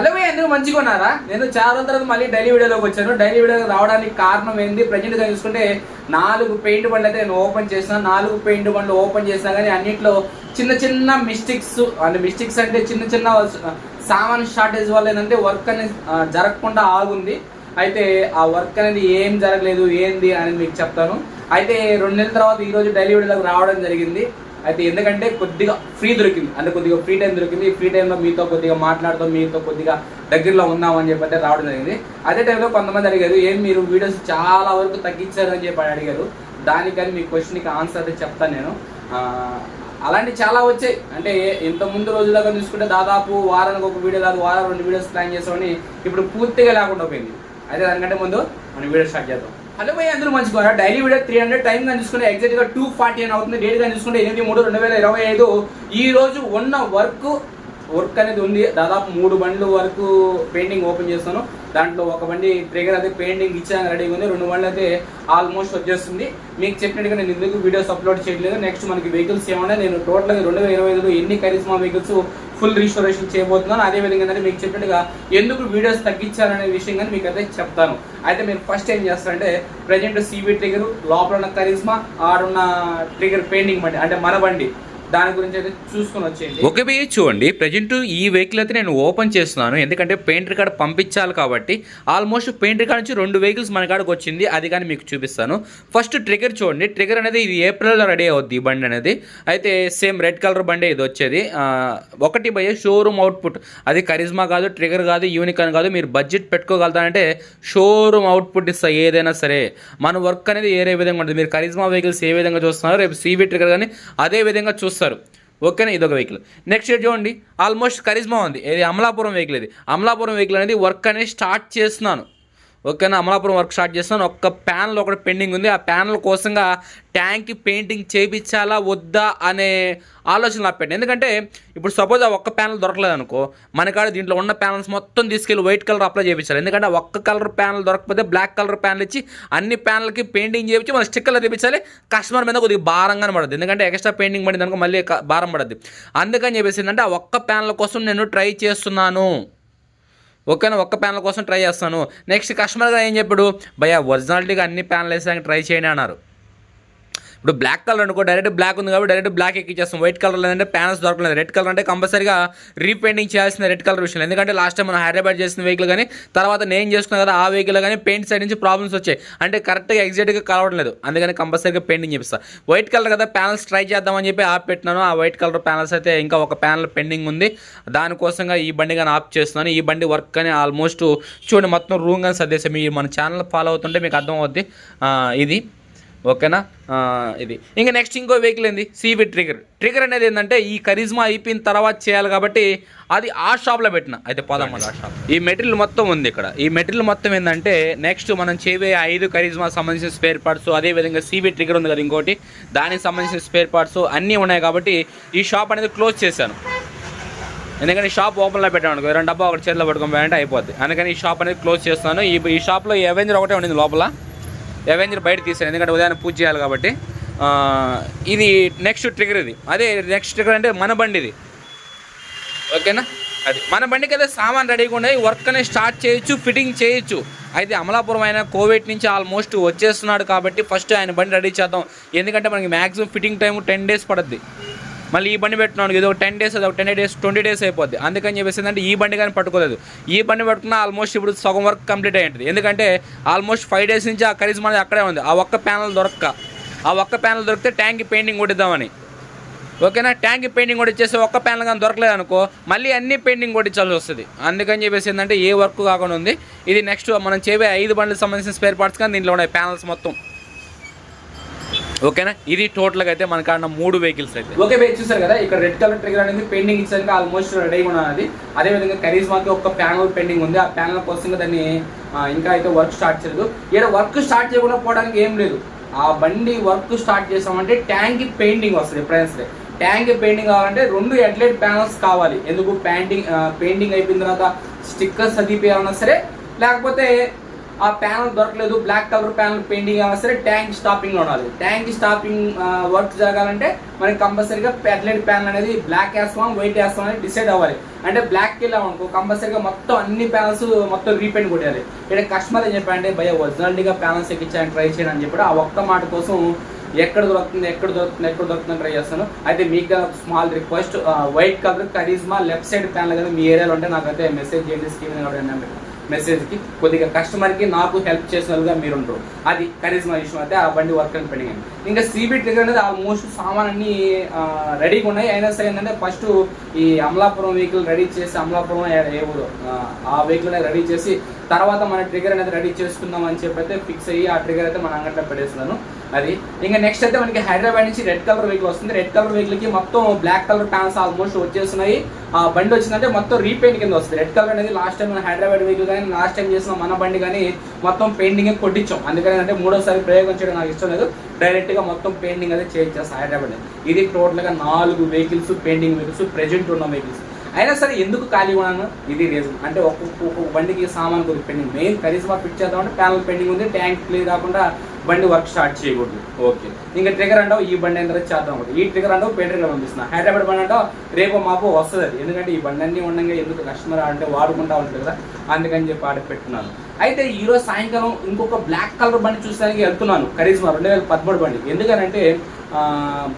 Hello ఎందుకు మంచిగా ఉన్నారా? నేను చాలా రోజుల తర్వాత మళ్ళీ డైలీ వీడియోలోకి వచ్చాను. డైలీ వీడియో రావడానికి కారణం ఏంది? ప్రజెంట్ గా చూసుకుంటే 4 పెయింట్ బండ్లు అయితే నేను ఓపెన్ చేసిన. 4 పెయింట్ బండ్లు ఓపెన్ చేసినా కానీ అన్నిట్లో చిన్న చిన్న మిస్టేక్స్ అంటే చిన్న చిన్న సామాన్ షార్టేజ్ వల్ల ఏంటంటే వర్క్ అనేది జరగకుండా ఆగుంది. అయితే ఆ వర్క్ అనేది ఏం జరగలేదు ఏంది అని మీకు చెప్తాను. అయితే 2 నెలల తర్వాత ఈ రోజు డైలీ వీడియోలోకి రావడం జరిగింది. అయితే ఎందుకంటే కొద్దిగా ఫ్రీ దొరికింది, అంటే కొద్దిగా ఫ్రీ టైం దొరికింది. ఫ్రీ టైంలో మీతో కొద్దిగా మాట్లాడుతూ మీతో కొద్దిగా దగ్గరలో ఉందామని చెప్పి అయితే రావడం జరిగింది. అదే టైంలో కొంతమంది అడిగారు, ఏం మీరు వీడియోస్ చాలా వరకు తగ్గించారు అని చెప్పి అడిగారు. దానికని మీ క్వశ్చన్కి ఆన్సర్ అయితే చెప్తాను నేను. అలాంటి చాలా వచ్చాయి. అంటే ఇంత ముందు రోజులాగా చూసుకుంటే దాదాపు వారానికి ఒక వీడియో కాదు, వారం 2 వీడియోస్ ప్లాన్ చేసామని ఇప్పుడు పూర్తిగా లేకుండా పోయింది. అయితే దానికంటే ముందు మనం వీడియో స్టార్ట్ చేద్దాం. హలో భయ్, అందరూ మంచిగా డైలీ వీడియో 300 టైం కానీ చూసుకుంటే ఎగ్జాక్ట్గా 2:40 అని అవుతుంది. డేట్ కానీ చూసుకుంటే 8/3/2025. ఈ రోజు ఉన్న వర్క్ అనేది ఉంది. దాదాపు 3 బండ్లు వరకు పెయింటింగ్ ఓపెన్ చేస్తాను. దాంట్లో ఒక బండి ట్రిగర్ అయితే పెయింటింగ్ ఇచ్చాక రెడీగా ఉంది. 2 బండ్లు అయితే ఆల్మోస్ట్ వచ్చేస్తుంది. మీకు చెప్పినట్టుగా నేను ఎందుకు వీడియోస్ అప్లోడ్ చేయట్లేదు. నెక్స్ట్ మనకి వెహికల్స్ ఏమన్నా నేను టోటల్గా 2025లో ఎన్ని కరిస్మా వెహికల్స్ ఫుల్ రీస్టోరేషన్ చేయబోతున్నాను. అదేవిధంగా ఏంటంటే మీకు చెప్పినట్టుగా ఎందుకు వీడియోస్ తగ్గించాలనే విషయం కానీ మీకు అయితే చెప్తాను. అయితే మీరు ఫస్ట్ ఏం చేస్తారంటే ప్రజెంట్ CV ట్రిగర్ లోపల ఉన్న కరిస్మా ఆడున్న ట్రిగర్ పెయింటింగ్ బండి అంటే మన బండి దాని గురించి అయితే చూసుకొని వచ్చేయండి. ఓకే భయ్య, చూడండి ప్రజెంట్ ఈ వెహికల్ అయితే నేను ఓపెన్ చేస్తున్నాను. ఎందుకంటే పెయింటర్ కాడ పంపించాలి కాబట్టి ఆల్మోస్ట్ పెయింటర్ కాడ నుంచి 2 వెహికల్స్ మన కాడకు వచ్చింది. అది కానీ మీకు చూపిస్తాను. ఫస్ట్ ట్రిగర్ చూడండి. ట్రిగర్ అనేది ఇది ఏప్రిల్లో రెడీ అవుద్ది ఈ బండి అనేది. అయితే సేమ్ రెడ్ కలర్ బండి ఇది వచ్చేది. ఒకటి భయ్య షోరూమ్ అవుట్పుట్, అది కరిజ్మా కాదు, ట్రిగర్ కాదు, యూనికాన్ కాదు. మీరు బడ్జెట్ పెట్టుకోగలుగుతారంటే షోరూమ్ అవుట్పుట్ ఇస్తా ఏదైనా సరే. మన వర్క్ అనేది ఏ విధంగా ఉంటుంది. మీరు కరిజ్మా వెహికల్స్ ఏ విధంగా చూస్తున్నారో రేపు CV ట్రిగర్ కానీ అదే విధంగా చూస్తారు. ఓకేనా, ఇదొక వెహికల్. నెక్స్ట్ చూడండి, ఆల్మోస్ట్ కరిజ్మా ఉంది. ఇది అమలాపురం వెహికల్. ఇది అమలాపురం వెహికల్ అనేది వర్క్ అనేది స్టార్ట్ చేస్తున్నాను. ఓకేనా, అమలాపురం వర్క్ స్టార్ట్ చేస్తున్నాను. ఒక్క ప్యానల్ ఒకటి పెండింగ్ ఉంది. ఆ ప్యానల్ కోసంగా ట్యాంక్కి పెయింటింగ్ చేయించాలా వద్దా అనే ఆలోచన ఆపెట్టాను. ఎందుకంటే ఇప్పుడు సపోజ్ ఆ ఒక్క ప్యానల్ దొరకలేదు అనుకో, మనకాడ దీంట్లో ఉన్న ప్యానల్స్ మొత్తం తీసుకెళ్ళి వైట్ కలర్ అప్లై చేయించాలి. ఎందుకంటే ఆ ఒక్క కలర్ ప్యానల్ దొరకకపోతే బ్లాక్ కలర్ ప్యానల్ ఇచ్చి అన్ని ప్యానల్కి పెయింటింగ్ చేయించి మన స్టిక్కర్లు తెప్పించాలి. కస్టమర్ మీద కొద్దిగా భారంగానే పడుతుంది. ఎందుకంటే ఎక్స్ట్రా పెయింటింగ్ పడింది అనుకో మళ్ళీ భారం పడుద్ది. అందుకని చెప్పేసి ఏంటంటే ఆ ఒక్క ప్యానల్ కోసం నేను ట్రై చేస్తున్నాను. ఓకేనా, ఒక్క ప్యానల్ కోసం ట్రై చేస్తాను. నెక్స్ట్ కస్టమర్గా ఏం చెప్పాడు, భయ్యా ఒరిజినాలిటీగా అన్ని ప్యానల్ వేసాక ట్రై చేయండి అన్నారు. ఇప్పుడు బ్లాక్ కలర్ అనుకో, డైరెక్ట్ బ్లాక్ ఉంది కాబట్టి డైరెక్ట్ బ్లాక్ ఎక్కిచ్చేస్తాం. వైట్ కలర్ లేదంటే ప్యానల్స్ దొరకలేదు. రెడ్ కలర్ అంటే కంపల్సరీగా రీపెయింటింగ్ చేయాల్సిన రెడ్ కలర్ విషయం. ఎందుకంటే లాస్ట్ టైం మనం హైదరాబాద్ చేసిన వెహికల్ కానీ తర్వాత నేను చేసుకున్నా కదా ఆ వెహికల్ కానీ పెయింట్ సైడ్ నుంచి ప్రాబ్లమ్స్ వచ్చాయి. అంటే కరెక్ట్గా ఎగ్జాక్ట్గా కలవడం లేదు. అందుకని కంపల్సరీగా పెయింటింగ్ చేపిస్తాను. వైట్ కలర్ కదా ప్యానల్స్ ట్రై చేద్దామని చెప్పి ఆప్ పెట్టినాను. ఆ వైట్ కలర్ ప్యానల్స్ అయితే ఇంకా ఒక ప్యానల్ పెండింగ్ ఉంది. దానికోసంగా ఈ బండి కానీ ఆప్ చేస్తున్నాను. ఈ బండి వర్క్ కానీ ఆల్మోస్ట్ చూడండి మొత్తం రూమ్ కానీ సర్దేశాం. మీరు మన ఛానల్ ఫాలో అవుతుంటే మీకు అర్థం అవుద్ది ఇది. ఓకేనా, ఇది ఇంకా నెక్స్ట్ ఇంకో వెహికల్ ఏంది CV ట్రిగర్ అనేది ఏంటంటే ఈ కరిజ్మా అయిపోయిన తర్వాత చేయాలి కాబట్టి అది ఆ షాప్లో పెట్టిన. అయితే పోదాం ఆ షాప్. ఈ మెటీరియల్ మొత్తం ఉంది ఇక్కడ. ఈ మెటీరియల్ మొత్తం ఏంటంటే నెక్స్ట్ మనం చేయబోయే 5 కరిజ్మా సంబంధించిన స్పేర్ పార్ట్స్, అదేవిధంగా CV ట్రిగర్ ఉంది కదా ఇంకోటి, దానికి సంబంధించిన స్పేర్ పార్ట్స్ అన్నీ ఉన్నాయి. కాబట్టి ఈ షాప్ అనేది క్లోజ్ చేశాను. ఎందుకంటే షాప్ ఓపెన్లో పెట్టాను అనుకో 2 డబ్బా ఒకటి చేతిలో పట్టుకొని పోయాలంటే అయిపోద్ది. అందుకని ఈ షాప్ అనేది క్లోజ్ చేస్తాను. ఈ షాప్లో అవెంజర్ ఒకటే ఉండింది లోపల. అవెంజర్ బయట తీసాను ఎందుకంటే ఉదయాన్నే పూజ చేయాలి కాబట్టి. ఇది నెక్స్ట్ ట్రిగర్. ఇది అదే నెక్స్ట్ ట్రిగర్ అంటే మన బండి ఇది. ఓకేనా, అది మన బండికి అయితే సామాన్ రెడీగా ఉన్నాయి. వర్క్ అనేది స్టార్ట్ చేయొచ్చు, ఫిట్టింగ్ చేయొచ్చు. అయితే అమలాపురం ఆయన కోవిడ్ నుంచి ఆల్మోస్ట్ వచ్చేస్తున్నాడు కాబట్టి ఫస్ట్ ఆయన బండి రెడీ చేద్దాం. ఎందుకంటే మనకి మ్యాక్సిమం ఫిట్టింగ్ టైం 10 days పడుద్ది. మళ్ళీ ఈ బండి పెట్టినాను ఇది ఒక 10 days, అది ఒక 10 days 20 days అయిపోద్ది. అందుకని చెప్పేసి ఏంటంటే ఈ బండి కానీ పట్టుకోలేదు. ఈ బండి పట్టుకున్న ఆల్మోస్ట్ ఇప్పుడు సగం వర్క్ కంప్లీట్ అయ్యి ఉంటుంది. ఎందుకంటే ఆల్మోస్ట్ 5 days నుంచి ఆ కరిజ్మా అనేది అక్కడే ఉంది. ఆ ఒక్క ప్యానల్ దొరికితే ట్యాంక్కి పెయింటింగ్ కొట్టిద్దామని. ఓకేనా, ట్యాంక్కి పెయింటింగ్ కొట్టించేసి ఒక్క ప్యానల్ కానీ దొరకలేదు అనుకో మళ్ళీ అన్ని పెయింటింగ్ కొట్టించాల్సి వస్తుంది. అందుకని చెప్పేసి ఏంటంటే ఏ వర్క్ కాకుండా ఉంది. ఇది నెక్స్ట్ మనం చేయబోయే 5 బండ్లకు సంబంధించిన స్పేర్ పార్ట్స్ కానీ దీంట్లో ఉన్నాయి ప్యానల్స్ మొత్తం. ఓకేనా, ఇది టోటల్గా అయితే మనకు ఆడిన 3 వెహికల్స్ అయితే. ఓకే భయ్, చూసారు కదా ఇక్కడ రెడ్ కలర్ ట్రిగర్ అనేది పెయింటింగ్ ఇచ్చాక ఆల్మోస్ట్ రెడీగా ఉన్నది. అదేవిధంగా కరిజ్మాకి ఒక ప్యానల్ పెండింగ్ ఉంది. ఆ ప్యానల్ కోసం దాన్ని ఇంకా అయితే వర్క్ స్టార్ట్ చేయలేదు. ఇక్కడ వర్క్ స్టార్ట్ చేయకుండా పోవడానికి ఏం లేదు. ఆ బండి వర్క్ స్టార్ట్ చేసామంటే ట్యాంక్కి పెయింటింగ్ వస్తుంది. ఎప్పుడైనా సరే ట్యాంక్కి పెయింటింగ్ కావాలంటే 2 హెడ్లైట్ ప్యానల్స్ కావాలి. ఎందుకు పెయింటింగ్ అయిపోయిన తర్వాత స్టిక్కర్స్ అదిపోయాలన్నా సరే, లేకపోతే ఆ ప్యానల్ దొరకలేదు, బ్లాక్ కలర్ ప్యానల్ పెయింటింగ్ అయినా సరే ట్యాంక్ స్టాపింగ్లో ఉండాలి. ట్యాంక్ స్టాపింగ్ వర్క్ జరగాలంటే మనకి కంపల్సరీగా హెడ్లైట్ ప్యానల్ అనేది బ్లాక్ వేస్తాం వైట్ వేస్తాం అనేది డిసైడ్ అవ్వాలి. అంటే బ్లాక్కి వెళ్ళాం అనుకో కంపల్సరీగా మొత్తం అన్ని ప్యానల్స్ మొత్తం రీపెయింట్ కొట్టాలి. ఇక్కడ కస్టమర్ ఏం చెప్పారంటే భయ ఒరిజినాలిటీగా ప్యానల్స్ ఎక్కించాలని ట్రై చేయడం అని చెప్పాడు. ఆ ఒక్క మాట కోసం ఎక్కడ దొరుకుతుంది ట్రై చేస్తాను. అయితే మీకు small request, white colour Karizma left side panel కదా మీ ఏరియాలో ఉంటే నాకైతే మెసేజ్ చేయండి స్క్రీన్ కాబట్టి మెసేజ్కి కొద్దిగా కస్టమర్కి నాకు హెల్ప్ చేసినట్టుగా మీరు ఉంటారు. అది కరిజ్మా ఇష్యూ అయితే ఆ బండి వర్క్ అని పెండింగ్ అయింది. ఇంకా సీబీ ట్రిగర్ అనేది ఆల్మోస్ట్ సామాన్ అన్ని రెడీగా ఉన్నాయి. అయినా సరే ఏంటంటే ఫస్ట్ ఈ అమలాపురం వెహికల్ రెడీ చేసి అమలాపురం ఏ ఊరు ఆ వెహికల్ అనేది రెడీ చేసి తర్వాత మన ట్రిగర్ అనేది రెడీ చేసుకుందాం అని చెప్పి అయితే ఫిక్స్ అయ్యి ఆ ట్రిగర్ అయితే మన అంగట్లో పెట్టేస్తున్నాను. అది ఇంకా నెక్స్ట్ అయితే మనకి హైదరాబాద్ నుంచి రెడ్ కలర్ వెహికల్ వస్తుంది. రెడ్ కలర్ వెహికల్కి మొత్తం బ్లాక్ కలర్ ప్యాన్స్ ఆల్మోస్ట్ వచ్చేస్తున్నాయి. ఆ బండి వచ్చిందంటే మొత్తం రీపెయింట్ కింద వస్తుంది. రెడ్ కలర్ అనేది లాస్ట్ టైం మన హైదరాబాద్ వెహికల్ కానీ లాస్ట్ టైం చేసిన మన బండి కానీ మొత్తం పెయింటింగ్ కొట్టించాం. అందుకని అంటే మూడోసారి ప్రయోగం చేయడం నాకు ఇష్టం లేదు. డైరెక్ట్గా మొత్తం పెయింటింగ్ అయితే చేయించేస్తాం హైదరాబాద్. ఇది టోటల్గా 4 వెహికల్స్ పెయింటింగ్ వెహికల్స్ ప్రెజెంట్ ఉన్న వెహికల్స్. అయినా సరే ఎందుకు ఖాళీ ఉన్నాను ఇది రీజన్. అంటే ఒక్కొక్క బండికి సామాన్ కొద్దిగా పెండింగ్. మెయిన్ కరిజ్మా ఫిట్ చేద్దామంటే ప్యానల్ పెండింగ్ ఉంది. ట్యాంక్ క్లియర్ కాకుండా బండి వర్క్ స్టార్ట్ చేయకూడదు. ఓకే ఇంకా ట్రిగర్ అంటావు ఈ బండి ఎంత చేద్దాం ఒకటి. ఈ ట్రిగర్ అంటావు పెయింటర్ పంపిస్తున్నా. హైదరాబాద్ బండి అంటావు రేపు మాపు వస్తుంది. అది ఎందుకంటే ఈ బండి అన్నీ ఉండగా ఎందుకు కస్టమర్ అంటే వాడుకుంటా ఉంటుంది కదా, అందుకని చెప్పి ఆడ పెట్టున్నాను. అయితే ఈరోజు సాయంకాలం ఇంకొక బ్లాక్ కలర్ బండి చూసడానికి వెళ్తున్నాను. కరిజ్మా 2013 బండి. ఎందుకనంటే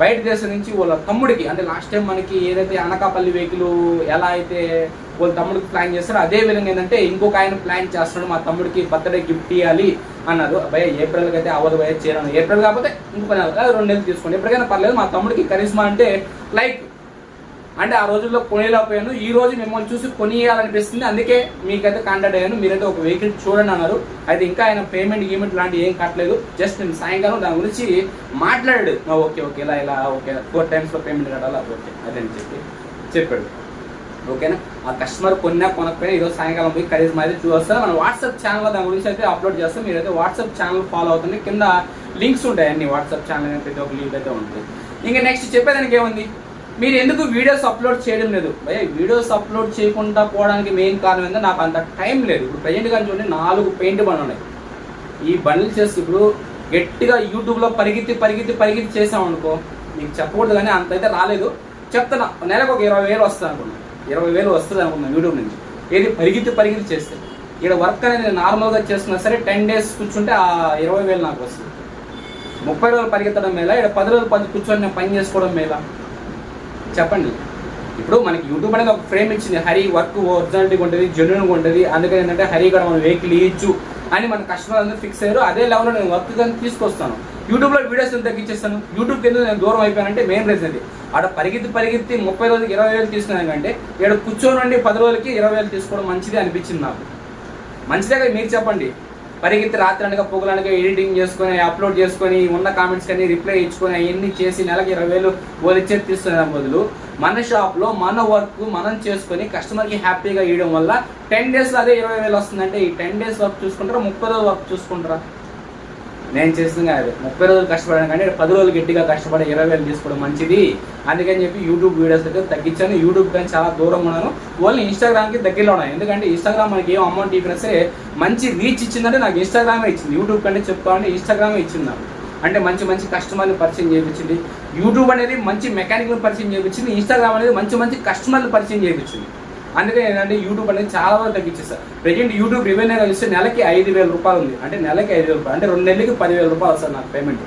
బయట దేశం నుంచి వాళ్ళ తమ్ముడికి అంటే లాస్ట్ టైం మనకి ఏదైతే అనకాపల్లి వెహికల్ ఎలా అయితే వాళ్ళ తమ్ముడికి ప్లాన్ చేస్తారో అదే విధంగా ఏంటంటే ఇంకొక ఆయన ప్లాన్ చేస్తున్నాడు. మా తమ్ముడికి బర్త్డే గిఫ్ట్ ఇవ్వాలి అన్నారు. భయ ఏప్రిల్కి అయితే అవ్వదు భయ చేయను. ఏప్రిల్ కాకపోతే ఇంకొక 2 నెలలు తీసుకోండి ఎప్పటికైనా పర్లేదు. మా తమ్ముడికి కరిజ్మా అంటే లైక్ అంటే ఆ రోజుల్లో కొనేలేకపోయాను. ఈ రోజు మిమ్మల్ని చూసి కొనియాలనిపిస్తుంది. అందుకే మీకైతే కాంటాక్ట్ అయ్యాను. మీరైతే ఒక వెహికల్ చూడండి అన్నారు. అయితే ఇంకా ఆయన పేమెంట్ గీమెంట్ లాంటివి ఏం కట్టలేదు. జస్ట్ నేను సాయంకాలం దాని గురించి మాట్లాడాడు. ఓకే ఇలా ఓకే 4 times పేమెంట్ కట్టాలా ఓకే అదని చెప్పాడు. ఓకేనా ఆ కస్టమర్ కొనకపోయినా ఈరోజు సాయంకాలం పోయి కరిజ్మా అయితే చూస్తాను. మన వాట్సాప్ ఛానల్లో దాని గురించి అయితే అప్లోడ్ చేస్తాం. మీరైతే వాట్సాప్ ఛానల్ ఫాలో అవుతుంది. కింద లింక్స్ ఉంటాయి అన్ని వాట్సాప్ ఛానల్ ప్రతి ఒక్క లింక్ అయితే ఉంటుంది. ఇంకా నెక్స్ట్ చెప్పేదానికి ఏముంది, మీరు ఎందుకు వీడియోస్ అప్లోడ్ చేయడం లేదు భయ? వీడియోస్ అప్లోడ్ చేయకుండా పోవడానికి మెయిన్ కారణం ఏంటంటే నాకు అంత టైం లేదు. ఇప్పుడు ప్రజెంట్గా చూడండి 4 పెయింట్ బండ్లు ఉన్నాయి. ఈ బండ్లు చేసి ఇప్పుడు గట్టిగా యూట్యూబ్లో పరిగెత్తి చేసామనుకో మీకు చెప్పకూడదు కానీ అంత అయితే రాలేదు. చెప్తున్నా నెలకు ఒక 20,000 వస్తుంది అనుకున్నాను. 20,000 వస్తుంది అనుకున్నాను యూట్యూబ్ నుంచి. ఏది పరిగెత్తి చేస్తే ఇక్కడ వర్క్ అనేది నేను నార్మల్గా చేస్తున్నా సరే 10 days కూర్చుంటే ఆ 20,000 నాకు వస్తుంది. 30 రోజులు పరిగెత్తడం మేళ, ఇక్కడ 10 రోజులు కూర్చొని నేను పని చేసుకోవడం మేళ చెప్పండి. ఇప్పుడు మనకి యూట్యూబ్ అనేది ఒక ఫ్రేమ్ ఇచ్చింది. హరి వర్క్ ఒరిజినాలిటీగా ఉంటుంది, జెన్యున్గా ఉంటుంది. అందుకని ఏంటంటే హరి కూడా మనం వెహికల్ ఇచ్చు అని మన కస్టమర్ అందరూ ఫిక్స్ అయ్యారు. అదే లెవెల్లో నేను వర్క్ కానీ తీసుకొస్తాను. యూట్యూబ్లో వీడియోస్ తగ్గించేస్తాను. యూట్యూబ్కి ఎందుకు నేను దూరం అయిపోయానంటే మెయిన్ రీజన్ అది. ఆడ పరిగెత్తి 30 రోజులకి 20,000 తీసుకున్నాను కంటే ఇక్కడ కూర్చోనండి 10 రోజులకి 20,000 తీసుకోవడం మంచిది అనిపించింది నాకు. మంచిదే కదా మీరు చెప్పండి. పరిగెత్తి రాత్రి అనగా పొగలనగా ఎడిటింగ్ చేసుకొని అప్లోడ్ చేసుకొని ఉన్న కామెంట్స్ కానీ రిప్లై ఇచ్చుకొని అవన్నీ చేసి నెలకి 20,000 వాళ్ళు ఇచ్చేది తీసుకునే బదులు మన షాప్లో మన వర్క్ మనం చేసుకొని కస్టమర్కి హ్యాపీగా ఇవ్వడం వల్ల 10 days అదే 20,000 వస్తుందంటే ఈ 10 days వర్క్ చూసుకుంటారా 30 రోజులు వర్క్ చూసుకుంటారా? నేను చేస్తుంది కాదు 30 రోజులు కష్టపడాను కానీ 10 రోజులు గట్టిగా కష్టపడి 20,000 తీసుకోవడం మంచిది. అందుకని చెప్పి యూట్యూబ్ వీడియోస్ అయితే తగ్గించాను. యూట్యూబ్ కానీ చాలా దూరంగా ఉన్నాను. ఓన్లీ ఇన్స్టాగ్రామ్కి దగ్గరలో ఉన్నాయి. ఎందుకంటే ఇన్స్టాగ్రామ్ మనకి ఏం అమౌంట్ ఇచ్చినా సరే మంచి రీచ్ ఇచ్చిందంటే నాకు ఇన్స్టాగ్రామే ఇచ్చింది. యూట్యూబ్ కంటే చెప్తామంటే ఇన్స్టాగ్రామే ఇచ్చింది నాకు. అంటే మంచి కస్టమర్ని పరిచయం చేయించింది. యూట్యూబ్ అనేది మంచి మెకానిక్ని పరిచయం చేయించింది. ఇన్స్టాగ్రామ్ అనేది మంచి కస్టమర్ని పరిచయం చేయించింది. అందుకే ఏంటంటే యూట్యూబ్ అనేది చాలా వరకు తగ్గించేస్తారు. ప్రజెంట్ యూట్యూబ్ రెవెన్యూ చూస్తే నెలకి 5,000 రూపాయలు ఉంది. అంటే నెలకి 5,000 రూపాయలు అంటే 2 నెలలకి 10,000 రూపాయలు వస్తుంది నాకు పేమెంట్.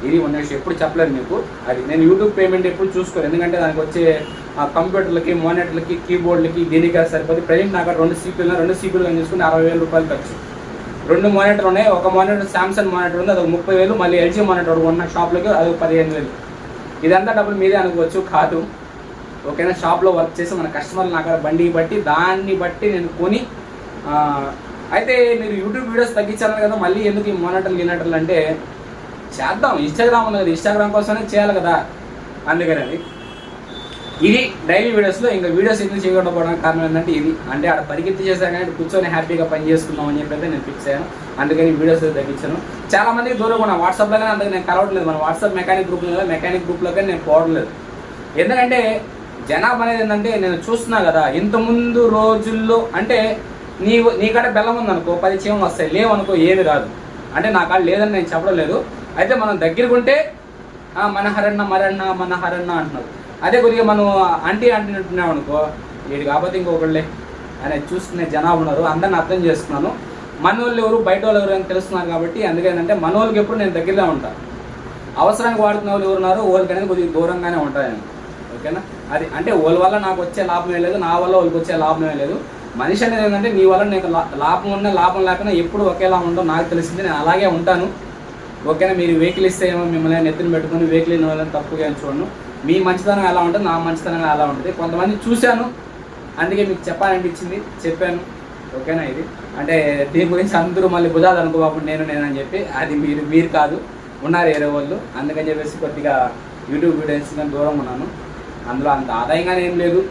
ఇది ఉన్న విషయం ఎప్పుడు చెప్పలేదు మీకు. అది నేను యూట్యూబ్ పేమెంట్ ఎప్పుడు చూసుకోను. ఎందుకంటే దానికి వచ్చే కంప్యూటర్లకి మానిటర్లకి కీబోర్డ్లకి దీనికి సరిపోతే. ప్రజెంట్ నాకు 2 CPU కానీ చూసుకుంటే 60,000 రూపాయలు ఖర్చు. 2 మానిటర్ ఉన్నాయి. ఒక మానిటర్ శాంసంగ్ మానిటర్ ఉంది, అది 30,000. మళ్ళీ LG మానిటర్ ఉన్న షాప్లోకి అది 15,000. ఇదంతా డబ్బులు మీదే అనుకోవచ్చు కాదు. ఓకేనా షాప్లో వర్క్ చేసి మన కస్టమర్లు నాకు బండి బట్టి దాన్ని బట్టి నేను కొని. అయితే మీరు యూట్యూబ్ వీడియోస్ తగ్గించాలని కదా మళ్ళీ ఎందుకు ఈ మానిటర్లు అంటే చేద్దాం. ఇన్స్టాగ్రామ్ ఉంది కదా, ఇన్స్టాగ్రామ్ కోసమే చేయాలి కదా. అందుకని ఇది డైలీ వీడియోస్లో ఇంకా వీడియోస్ ఎందుకు చేయకపోవడానికి కారణం ఏంటంటే ఇది. అంటే ఆడ పరిగెత్తి చేశాను కానీ కూర్చొని హ్యాపీగా పని చేసుకుందాం అని చెప్పి అయితే నేను ఫిక్స్ అయ్యాను. అందుకని వీడియోస్ తగ్గించాను. చాలా మందికి దూరంగా ఉన్నా వాట్సాప్లో కానీ అందుకు నేను కలవట్లేదు. మన వాట్సాప్ మెకానిక్ గ్రూప్లో కానీ నేను పోవట్లేదు. ఎందుకంటే జనాభా అనేది ఏంటంటే నేను చూస్తున్నా కదా ఇంతకుముందు రోజుల్లో అంటే నీ కాడ బెల్లం ఉందనుకో 10 చీమలు వస్తాయి, లేవనుకో ఏమి రాదు. అంటే నా కాడ లేదని నేను చెప్పడం లేదు. అయితే మనం దగ్గరికి ఉంటే మన హరన్న అంటున్నారు. అదే కొద్దిగా మనం అంటున్నాం అనుకో, వీడు కాకపోతే ఇంకొకళ్ళే అనేది చూసుకునే జనాలు ఉన్నారు. అందరిని అర్థం చేసుకున్నాను. మన వాళ్ళు ఎవరు బయట వాళ్ళు ఎవరు అని తెలుస్తున్నారు కాబట్టి అందుకేంటంటే మన వాళ్ళకి ఎప్పుడు నేను దగ్గరలో ఉంటాను. అవసరానికి వాడుకునే వాళ్ళు ఎవరు ఉన్నారో వాళ్ళకి అనేది కొద్దిగా దూరంగానే ఉంటాను. ఓకేనా? అది అంటే వాళ్ళ వల్ల నాకు వచ్చే లాభమే లేదు, నా వల్ల వాళ్ళకి వచ్చే లాభమే లేదు. మనిషి అనేది ఏంటంటే నీ వల్ల నీకు లాభం ఉన్నా లాభం లేకుండా ఎప్పుడు ఒకేలా ఉండవు నాకు తెలిసింది. నేను అలాగే ఉంటాను. ఓకేనా? మీరు వెహికల్ ఇస్తే ఏమో మిమ్మల్ని నెత్తిని పెట్టుకుని వెహికల్ ఇన్న వాళ్ళని తప్పుగా చూడను. మీ మంచితనం ఎలా ఉంటుంది, నా మంచితనం ఎలా ఉంటుంది. కొంతమంది చూశాను, అందుకే మీకు చెప్పాలనిపించింది, చెప్పాను. ఓకేనా? ఇది అంటే దీని గురించి అందరూ మళ్ళీ బుధాలు అనుకోకుండా నేనని చెప్పి, అది మీరు కాదు, ఉన్నారు వేరే వాళ్ళు. అందుకని చెప్పేసి కొద్దిగా యూట్యూబ్ వీడియోస్ కానీ దూరం ఉన్నాను. అందులో అంత ఆదాయంగానే ఏం లేదు.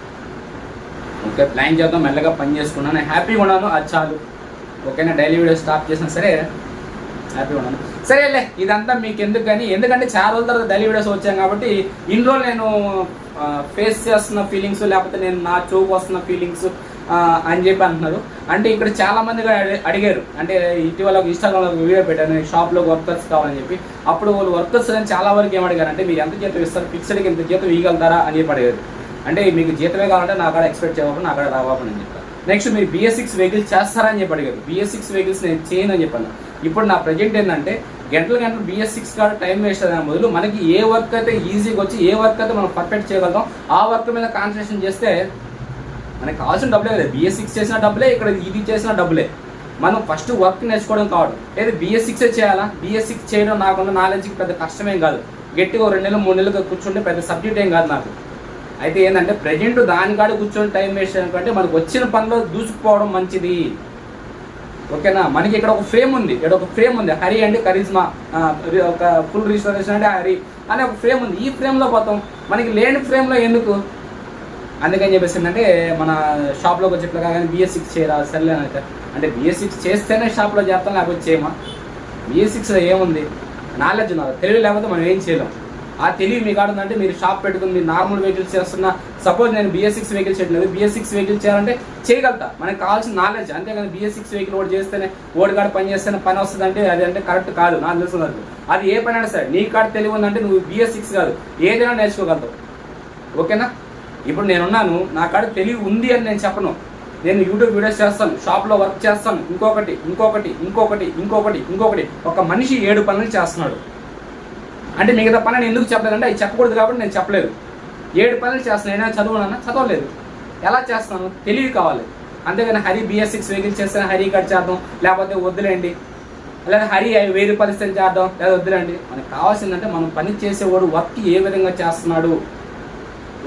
ఓకే, ప్లాన్ చేద్దాం, మెల్లగా పని చేసుకున్నాను, హ్యాపీగా ఉన్నాను, అది చాలు. ఓకేనా? డైలీ వీడియో స్టాప్ చేసినా సరే హ్యాపీగా ఉన్నాను. సరేలే, ఇదంతా మీకు ఎందుకు కానీ, ఎందుకంటే చాలా రోజుల తర్వాత డైలీ వీడియోస్ వచ్చాను కాబట్టి ఇన్ని రోజులు నేను ఫేస్ చేస్తున్న ఫీలింగ్స్, లేకపోతే నేను నా చూపు వస్తున్న ఫీలింగ్స్ అని చెప్పి అంటున్నారు. అంటే ఇక్కడ చాలా మందిగా అడిగారు. అంటే ఇటీవల ఇన్స్టాగ్రామ్లో వీడియో పెట్టాను, షాప్లో వర్కర్స్ కావాలని చెప్పి. అప్పుడు వాళ్ళు వర్కర్స్ అని చాలా వరకు ఏమడిగారు అంటే, మీరు ఎంత జీతం ఇస్తారు, ఫిక్స్డ్కి ఎంత జీతం ఇవ్వగలుగుతారా అని చెప్పి అడిగారు. అంటే మీకు జీతమే కావాలంటే నా కాడ ఎక్స్పెక్ట్ చేయకుండా నా కాడ రావాలని అని చెప్పాను. నెక్స్ట్ మీరు BS6 వెహికల్స్ చేస్తారని చెప్పి అడిగారు. BS6 వెహికల్స్ నేను చేయను అని చెప్పాను. ఇప్పుడు నా ప్రజెంట్ ఏంటంటే గంటలు BS6 కాడ టైం వేస్ట్ అనే బదులు మనకి ఏ వర్క్ అయితే ఈజీగా వచ్చి ఏ వర్క్ అయితే మనం పర్ఫెక్ట్ చేయగలుగుతాం ఆ వర్క్ మీద కాన్సన్ట్రేషన్ చేస్తే మనకి కావాల్సిన డబ్బులే కదా. BS6 చేసిన డబ్బులే, ఇక్కడ ఇది చేసిన డబ్బులే. మనం ఫస్ట్ వర్క్ నేర్చుకోవడం కావడం లేదు, BS6 చేయాలా. BS6 చేయడం నాకున్న నాలెడ్జ్కి పెద్ద కష్టమేం కాదు. గట్టిగా 2 నెలలు 3 నెలలుగా కూర్చుంటే పెద్ద సబ్జెక్ట్ ఏం కాదు నాకు. అయితే ఏంటంటే ప్రజెంట్ దానికాడ కూర్చొని టైం వేస్ట్ అనుకుంటే మనకు వచ్చిన పనిలో దూసుకుపోవడం మంచిది. ఓకేనా? మనకి ఇక్కడ ఒక ఫ్రేమ్ ఉంది, హరి అంటే కరిజ్మా, ఒక ఫుల్ రిజిస్ట్రేషన్ అంటే హరి అనే ఒక ఫ్రేమ్ ఉంది. ఈ ఫ్రేమ్లో పోతాం, మనకి లేని ఫ్రేమ్లో ఎందుకు? అందుకని చెప్పేసి ఏంటంటే మన షాప్లోకి వచ్చేట్లు కానీ BS6 చేయరా సర్లే అంటే BS6 చేస్తేనే షాప్లో చేస్తాం, లేకపోతే చేయమా? BS6లో ఏముంది? నాలెడ్జ్ ఉన్నారు, తెలివి లేకపోతే మనం ఏం చేయలేం. ఆ తెలివి మీకు ఆడుందంటే మీరు షాప్ పెట్టుకుని మీరు నార్మల్ వెహికల్స్ చేస్తున్నా, సపోజ్ నేను BS6 వెహికల్స్ చేయట్లేదు, BS6 వెహికల్స్ చేయాలంటే చేయగలుగుతా. మనకి కావాల్సిన నాలెడ్జ్. అంతేగాని BS6 వెహికల్ ఓడి చేస్తేనే ఓడికాడ పని చేస్తేనే పని వస్తుంది అంటే అది అంటే కరెక్ట్ కాదు. నాకు తెలుసు అది ఏ పని అయినా సరే నీ కాడ తెలివి ఉందంటే నువ్వు BS6 కాదు ఏదైనా నేర్చుకోగలుగుతావు. ఓకేనా? ఇప్పుడు నేనున్నాను, నా కాడ తెలివి ఉంది అని నేను చెప్పను. నేను యూట్యూబ్ వీడియోస్ చేస్తాను, షాప్లో వర్క్ చేస్తాను, ఇంకొకటి. ఒక మనిషి 7 పనులు చేస్తున్నాడు అంటే మిగతా పని నేను ఎందుకు చెప్పలేదంటే అవి చెప్పకూడదు కాబట్టి నేను చెప్పలేదు. 7 పనులు చేస్తున్నాను. ఏదైనా చదువునా? చదవలేదు. ఎలా చేస్తున్నాను? తెలివి కావాలి. అంతేగాని హరి BS6 వెహికల్ చేస్తే హరి కట్ చేద్దాం, లేకపోతే వద్దులేండి, లేదా హరి 1000 రూపాయలు ఇస్తే చేద్దాం, లేదా వద్దులేండి. మనకు కావాల్సిందంటే మనం పని చేసేవాడు వర్క్ ఏ విధంగా చేస్తున్నాడు,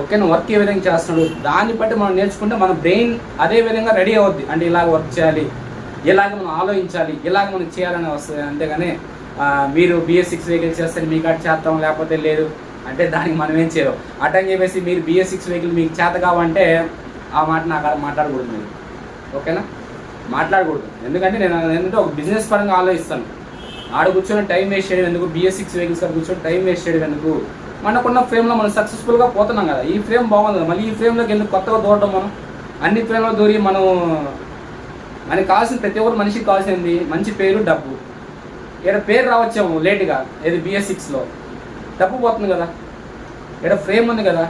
ఓకేనా? వర్క్ ఏ విధంగా చేస్తున్నాడు దాన్ని బట్టి మనం నేర్చుకుంటే మన బ్రెయిన్ అదే విధంగా రెడీ అవుద్ది. అంటే ఇలాగ వర్క్ చేయాలి, ఇలాగ మనం ఆలోచించాలి, ఇలాగ మనం చేయాలని వస్తుంది. అంతేగాని మీరు BS6 వెహికల్ చేస్తే మీ కాడ చేస్తాం, లేకపోతే లేదు అంటే దానికి మనం ఏం చేయలేం. అటని చెప్పేసి మీరు BS6 వెహికల్ మీకు చేత కావంటే ఆ మాట నాకు అక్కడ మాట్లాడకూడదు మీరు. ఓకేనా? మాట్లాడకూడదు. ఎందుకంటే నేను ఏంటంటే ఒక బిజినెస్ పరంగా ఆలోచిస్తాను. ఆడ కూర్చొని టైం వేస్ట్ చేయడం ఎందుకు, BS6 వెహికల్స్ కాడ కూర్చొని టైం వేస్ట్ చేయడం ఎందుకు? మనకున్న ఫ్రేమ్లో మనం సక్సెస్ఫుల్గా పోతున్నాం కదా. ఈ ఫ్రేమ్ బాగుంది కదా, మళ్ళీ ఈ ఫ్రేమ్లోకి ఎందుకు కొత్తగా దూరడం? మనం అన్ని ఫ్రేమ్లో దూరి మనకి కావాల్సిన ప్రతి ఒక్కరు మనిషికి కావాల్సింది మంచి పేరు, డబ్బు. ఇక్కడ పేరు రావచ్చాము లేటుగా, ఏది BS6లో డబ్బు పోతుంది కదా. ఇక్కడ ఫ్రేమ్ ఉంది కదా,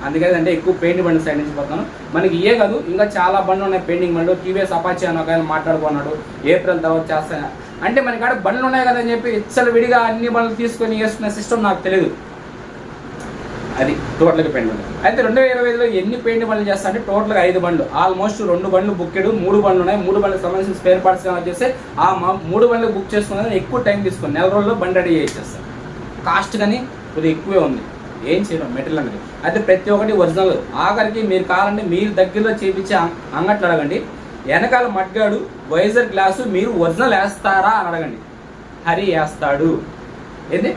అందుకని అంటే ఎక్కువ పెయింట్ బండి సైడ్ నుంచి పోతున్నాను. మనకి ఏ కాదు, ఇంకా చాలా బండ్లు ఉన్నాయి పెయింటింగ్ బండ్లు. TVS అపాచీ అని ఒక ఆయన మాట్లాడుకున్నాడు, ఏప్రిల్ తర్వాత చేస్తాను అంటే మనకి కాడ బండ్లు ఉన్నాయి కదా అని చెప్పి ఇచ్చలు విడిగా అన్ని బండ్లు తీసుకొని వేసుకునే సిస్టమ్ నాకు తెలియదు. అది టోటల్గా పెయింట్ బండ్లు. అయితే 2025లో ఎన్ని పెయింట్ బండ్లు చేస్తా అంటే టోటల్గా 5 బండ్లు, ఆల్మోస్ట్ 2 బండ్లు బుక్కెడ్, 3 బండ్లు ఉన్నాయి. 3 బండ్లకు సంబంధించిన స్పేర్ పార్ట్స్ వచ్చేసి ఆ 3 బండ్లు బుక్ చేసుకున్నది ఎక్కువ టైం తీసుకుని 4 రోజుల్లో బండి రెడీ చేసేస్తాను. కాస్ట్ కానీ కొద్దిగా ఎక్కువే ఉంది, ఏం చేయడం మెటీరియల్ అనేది. అయితే ప్రతి ఒక్కటి ఒరిజినల్. ఆఖరికి మీరు కావాలంటే మీరు దగ్గరలో చేయించే అంగట్లు అడగండి, వెనకాల మడ్గాడు వైజర్ గ్లాసు మీరు ఒరిజినల్ వేస్తారా అని అడగండి, హరి వేస్తాడు. ఏంది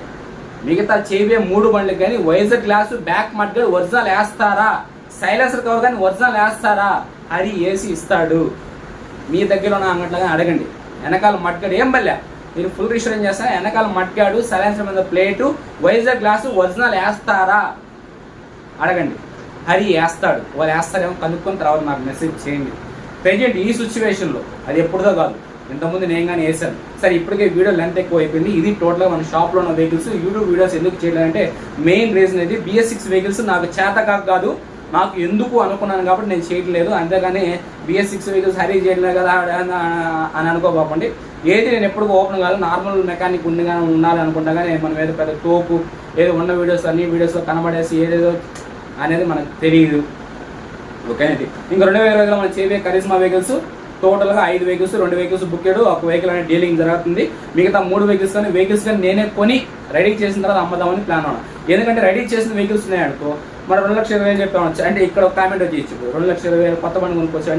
మిగతా చేవే 3 బండ్లకు కానీ వైజర్ గ్లాసు బ్యాక్ మడ్గాడు ఒరిజినల్ వేస్తారా, సైలెన్సర్ కవర్ కానీ ఒరిజినల్ వేస్తారా, హరి వేసి ఇస్తాడు. మీ దగ్గర ఉన్న అంగట్లో కానీ అడగండి. వెనకాల మడ్గాడు ఏం బల్లే మీరు ఫుల్ రిజిస్ట్రేషన్ చేస్తారా, వెనకాల మడ్గాడు సైలెన్సర్ మీద ప్లేటు వైజర్ గ్లాసు ఒరిజినల్ వేస్తారా అడగండి, హరి వేస్తాడు. వాళ్ళు వేస్తారేమో కనుక్కొని తర్వాత నాకు మెసేజ్ చేయండి. ప్రెజెంట్ ఈ సిచ్యువేషన్లో అది ఎప్పుడుదో కాదు, ఇంతకుముందు నేను కానీ వేసాను. సరే ఇప్పటికే వీడియో లెంత్ ఎక్కువ అయిపోయింది. ఇది టోటల్గా మన షాప్లో ఉన్న వెహికల్స్. యూట్యూబ్ వీడియోస్ ఎందుకు చేయలేదంటే మెయిన్ రీజన్ ఇది, BS6 వెహికల్స్ నాకు చేతకాక కాదు, నాకు ఎందుకు అనుకున్నాను కాబట్టి నేను చేయట్లేదు. అంతేగాని BS6 వెహికల్స్ హరీ చేయలేదు కదా అని అనుకోబాపండి. ఏది నేను ఎప్పుడు ఓపెన్ కాదు, నార్మల్ మెకానిక్ ఉండాలి అనుకుంటా. కానీ మనం ఏదో పెద్ద తోపు ఏదో ఉన్న వీడియోస్ అన్ని వీడియోస్లో కనబడేసి ఏదేదో అనేది మనకు తెలియదు. ఓకే అండి. ఇంకా 2020 మనం చేసే కరిస్మా వెహికల్స్ టోటల్గా 5 వెహికల్స్, 2 వెహికల్స్ బుక్ చేయడు, ఒక వెహికల్ అనేది డీలింగ్ జరుగుతుంది. మిగతా 3 వెహికల్స్ కానీ నేనే కొని రెడీ చేసిన తర్వాత అమ్మదామని ప్లాన్ ఉన్నాను. ఎందుకంటే రెడీ చేసిన వెహికల్స్ ఉన్నాయి అనుకో, మరి 2,20,000 చెప్పాము. అంటే ఇక్కడ ఒక కామెంట్ వచ్చి ఇచ్చు 2,20,000 కొత్త బండి కొనుక్కోవచ్చు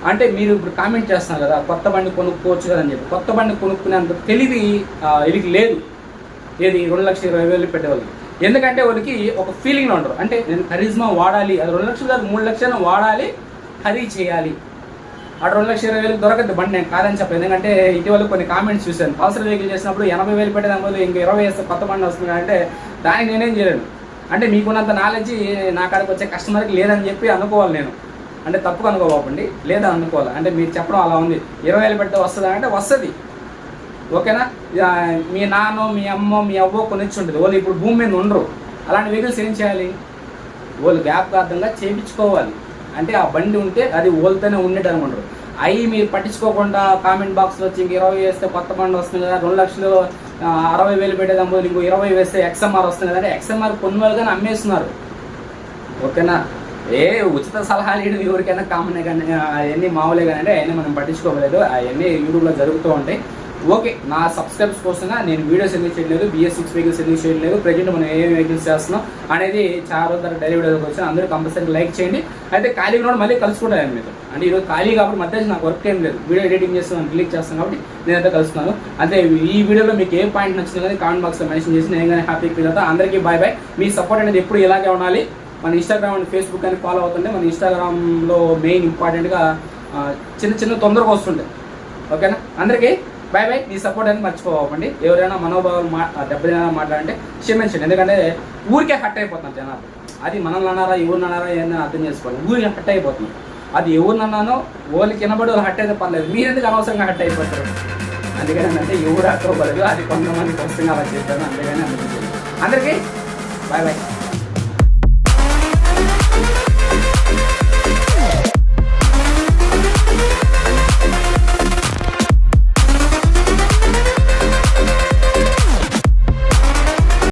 అంటే మీరు ఇప్పుడు కామెంట్ చేస్తున్నారు కదా కొత్త బండి కొనుక్కోవచ్చు కదా అని చెప్పి. కొత్త బండి కొనుక్కునేంత తెలివి వీళ్ళకి లేదు. ఏది 2,20,000 పెట్టేవాళ్ళకి. ఎందుకంటే వాళ్ళకి ఒక ఫీలింగ్లో ఉంటారు. అంటే నేను కరిజ్మా వాడాలి, అది 2 లక్షలు కాదు 3 లక్షలు వాడాలి, హరీ చేయాలి. ఆ 2,20,000 దొరకద్దు బండి, నేను కాదని చెప్పాను. ఎందుకంటే ఇటీవల కొన్ని కామెంట్స్ చూశాను, పల్సర్ వెహికల్ చేసినప్పుడు 80,000 పెట్టేదాని వల్ల ఇంకా 20 వేస్తే కొత్త బండి వస్తుంది అంటే దానికి నేనేం చేయలేను. అంటే మీకున్నంత నాలెడ్జ్ నా కాడికి వచ్చే కస్టమర్కి లేదని చెప్పి అనుకోవాలి నేను. అంటే తప్పుగా అనుకోబాపండి, లేదా అనుకోవాలి. అంటే మీరు చెప్పడం అలా ఉంది, 20,000 పెడితే వస్తుందా అంటే వస్తుంది. ఓకేనా. మీ నాన్న మీ అమ్మ మీ అవ్వ కొనిచ్చి ఉంటుంది, వాళ్ళు ఇప్పుడు భూమి మీద ఉండరు. అలాంటి వెహికల్స్ ఏం చేయాలి, వాళ్ళు జ్ఞాపకార్థంగా చేయించుకోవాలి. అంటే ఆ బండి ఉంటే అది ఓల్తోనే ఉండేది అనుకుంటారు. అవి మీరు పట్టించుకోకుండా కామెంట్ బాక్స్లో వచ్చి ఇంక 20 వేస్తే కొత్త బండి వస్తుంది కదా, 2,60,000 పెట్టేదాము ఇంకో 20 వేస్తే XMR వస్తుంది కదా అంటే XMR కొన్ని వాళ్ళుగానే అమ్మేస్తున్నారు. ఓకేనా. ఉచిత సలహాలు ఇవ్వడం ఎవరికైనా కామనే కానీ అవన్నీ మామూలే కానీ అంటే అవన్నీ మనం పట్టించుకోలేదు. అవన్నీ యూట్యూబ్లో జరుగుతూ ఉంటాయి. ఓకే, నా సబ్స్క్రైబ్స్ కోసంగా నేను వీడియోస్ ఎందుకు చేయలేదు, BS6 వెహికల్స్ ఎందుకు చేయలేదు, ప్రజెంట్ మనం ఏ వెహికల్స్ చేస్తున్నాం అనేది చాలా రోజుల డైలీ వీడియోకి వచ్చాను. అందరూ కంపల్సరీ లైక్ చేయండి. అయితే ఖాళీగా కూడా మళ్ళీ కలుసుకుంటాను మీతో. అంటే ఈరోజు ఖాళీ కాబట్టి మధ్య నాకు వర్క్ ఏం లేదు, వీడియో ఎడిటింగ్ చేస్తున్నాను, క్లిక్ చేస్తాను కాబట్టి నేనైతే కలుస్తున్నాను. అంటే ఈ వీడియోలో మీకు ఏ పాయింట్ నచ్చిందో కానీ కామెంట్ బాక్స్లో మెన్షన్ చేసి నేను కానీ హ్యాపీ ఫీల్ అవుతాను. అందరికీ బాయ్ బాయ్. మీ సపోర్ట్ అనేది ఎప్పుడు ఇలాగే ఉండాలి. మన ఇన్స్టాగ్రామ్ అండ్ ఫేస్బుక్ అని ఫాలో అవుతుంటే మన ఇన్స్టాగ్రామ్లో మెయిన్ ఇంపార్టెంట్గా చిన్న తొందరగా వస్తుంటాయి. ఓకేనా. అందరికీ బాయ్ బాయ్. మీ సపోర్ట్ అనేది మర్చిపోకండి. ఎవరైనా మనోభావాలు దెబ్బతినా మాట్లాడంటే క్షమించండి. ఎందుకంటే ఊరికే హట్ అయిపోతున్నారు జనాలు. అది మనల్ని అన్నారా ఎవరిని అన్నారా ఏదైనా అర్థం చేసుకోవాలి. ఊరికి హట్ అయిపోతుంది. అది ఎవరిని అన్నానో వాళ్ళకి వినబడి వాళ్ళు హట్ అయితే పర్లేదు, మీరెందుకు అనవసరంగా హట్ అయిపోతారు. అందుకని అంటే ఎవరు హట్ అవ్వలేదు, అది కొంతమంది ఖచ్చితంగా అలా చేస్తారు. అందుకని అందరికీ బాయ్ బాయ్.